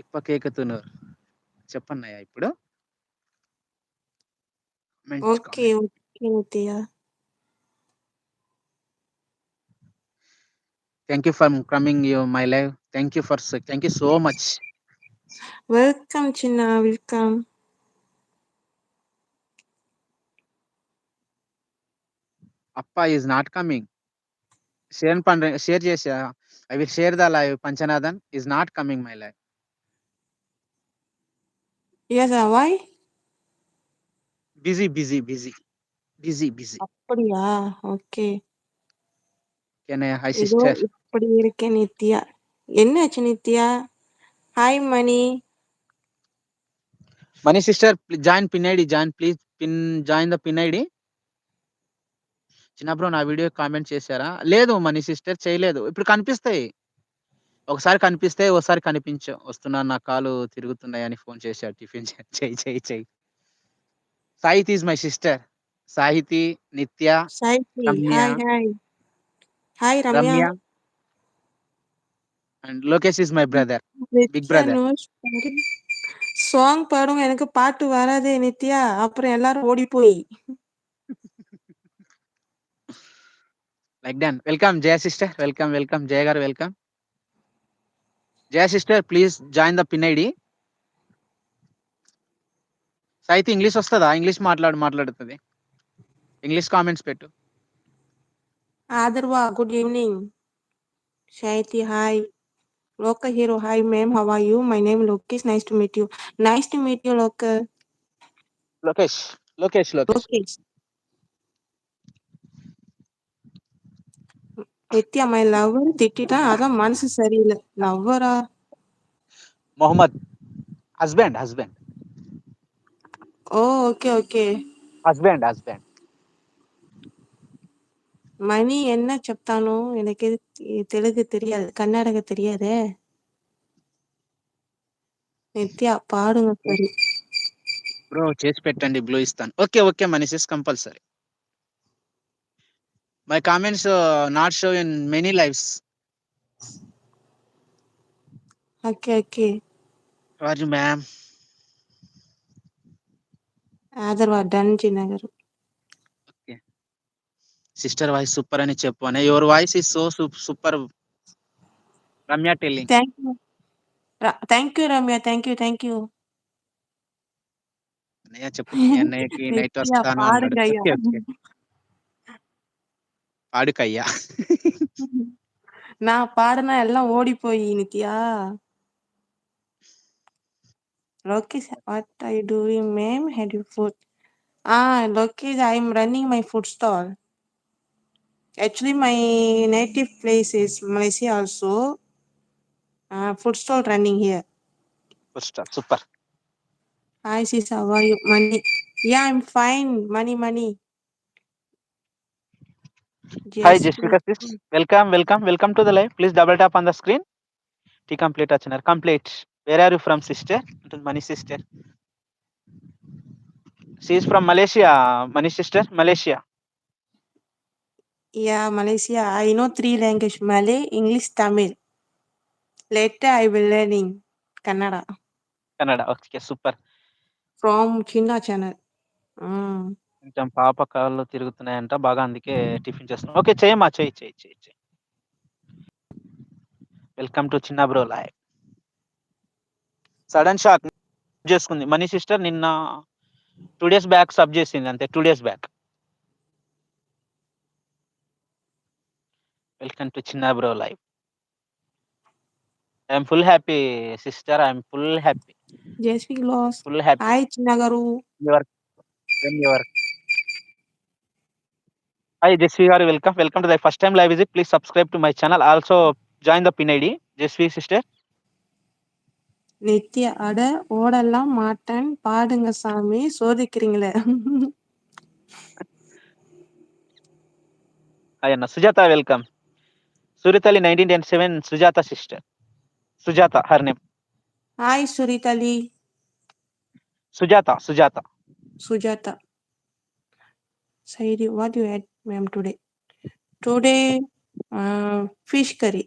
ఇప్పకేకుతున్నారు. చెప్పన్నయ్య ఇప్పుడు. మంచి okay. Comment. Okay Nitya. Thank you for coming my live. Thank you so much. Welcome Chinna, welcome. అప్ప is not coming. Share చేసా. I will share the live. Panchanathan is not coming my live. Yes, why? Busy. அப்படியா? Okay. Hi இதோ sister. இப்படி இருக்கேன் நித்யா. என்னாச்சு Nitya? Hi Mani. Mani sister join pin ID. Join the pin ID. Chinna bro నా video comment చేశారా? లేదు money sister, చేయలేదు. ఇప్పుడు కనిపిస్తాయి. ఒకసారి కనిపిస్తే ఒకసారి కనిపించవు. వస్తున్నా, నా కాలు తిరుగుతున్నాయని ఫోన్ చేశాడు. టిఫిన్ చెయ్యి. Sahiti is my sister. Sahiti, Nitya, Sahiti. Ramya, hi Ramya. And Lokesh is my brother, big Nitya brother. நோஸ் பாரு. சாங் பாடுங்க, எனக்கு பாட்டு வராதே நித்யா. அப்புறம் எல்லாரும் ஓடி போய். Like done. Welcome Jaya sister. Welcome Jaya గారు. Welcome Jaya sister. Please join the pin ID. Sahiti English వస్తుందా? ఇంగ్లీష్ మాట్లాడుతుంది. ఇంగ్లీష్ కామెంట్స్ పెట్టు. Adharva good evening. Sahiti hi. Loka hero, hi ma'am, how are you? My name is Lokesh. Nice to meet you. Nice to meet you, Loka. Lokesh. Lokesh. Nitya, my lover, திட்டிட்டா அதான் மனசு சரியில்லை. லவ்வரா? Mohammed. Husband. ఓ okay okay. Husband. மணி என்ன చెప్తాను, எனக்கு తెలుగు தெரியாது, కన్నడగ தெரியாதே. నిత్య పాడుங்க సరి. బ్రో చేసి పెట్టండి, బ్లూ ఇస్తాను. Okay Manish compulsory. My comments not show in many lives. Okay. Raju ma'am. Adharva done Chinna గారు. ఓకే సిస్టర్ వాయిస్ సూపర్ అని చెప్పు అనే. Your voice is so super. Ramya telling. Thank you Ramya. Thank you. అన్నయ్య చెప్పు, మీ అన్నయ్యకి నైట్ నిత్య వస్తాను అన్నాడు. పాడుగయ్యా. ఓకే పాడుకయ్యా. நான் பாடினா எல்லாம் ஓடி போய் Nitya. Lokesh, what are you doing, ma'am? Had you food? Lokesh, I'm running my food stall. Actually, my native place is Malaysia also. Food stall running here. Super. Hi, sis, how are you? Money. Yeah, I'm fine. Money. Hi Jasvika sis. Welcome to the live. Please double tap on the screen. టీ complete వచ్చినారు. Complete. Where are you from sister? Mani sister. She is from Malaysia. Mani sister, Malaysia. Yeah, Malaysia. I know 3 languages: Malay, English, Tamil. Later, I will learning Kannada. Okay super. From China channel. కొంచెం పాప కాళ్ళు తిరుగుతున్నాయంట బాగా, అందుకే tiffin చేస్తున్నాం. Okay చేయమ్మా, చెయ్యి. Welcome to Chinna bro live. Sudden shock చేసుకుంది Mani sister. నిన్న 2 days బ్యాక్ సబ్ చేసింది అంతే. 2 days back. Welcome to Chinna bro live. I'm full happy sister. I'm full happy. Jasvi lost. Full happy. Hi, Chinagaru. Your hi Jasvi గారు. Welcome to the first time live visit. Please subscribe to my channel. Also join the pin ID. Jasvi sister. Nitya அட ஓடலாம் மாட்டேன், பாடுங்க சாமி, சோதிக்கிறீங்களே. Hi అన్న. Sujatha welcome. సూర్యతల్లి 1997 Sujatha sister. Sujatha her name. Hi సురితలి. Sujatha. Saidi, what you had, ma'am, today? Today, fish curry.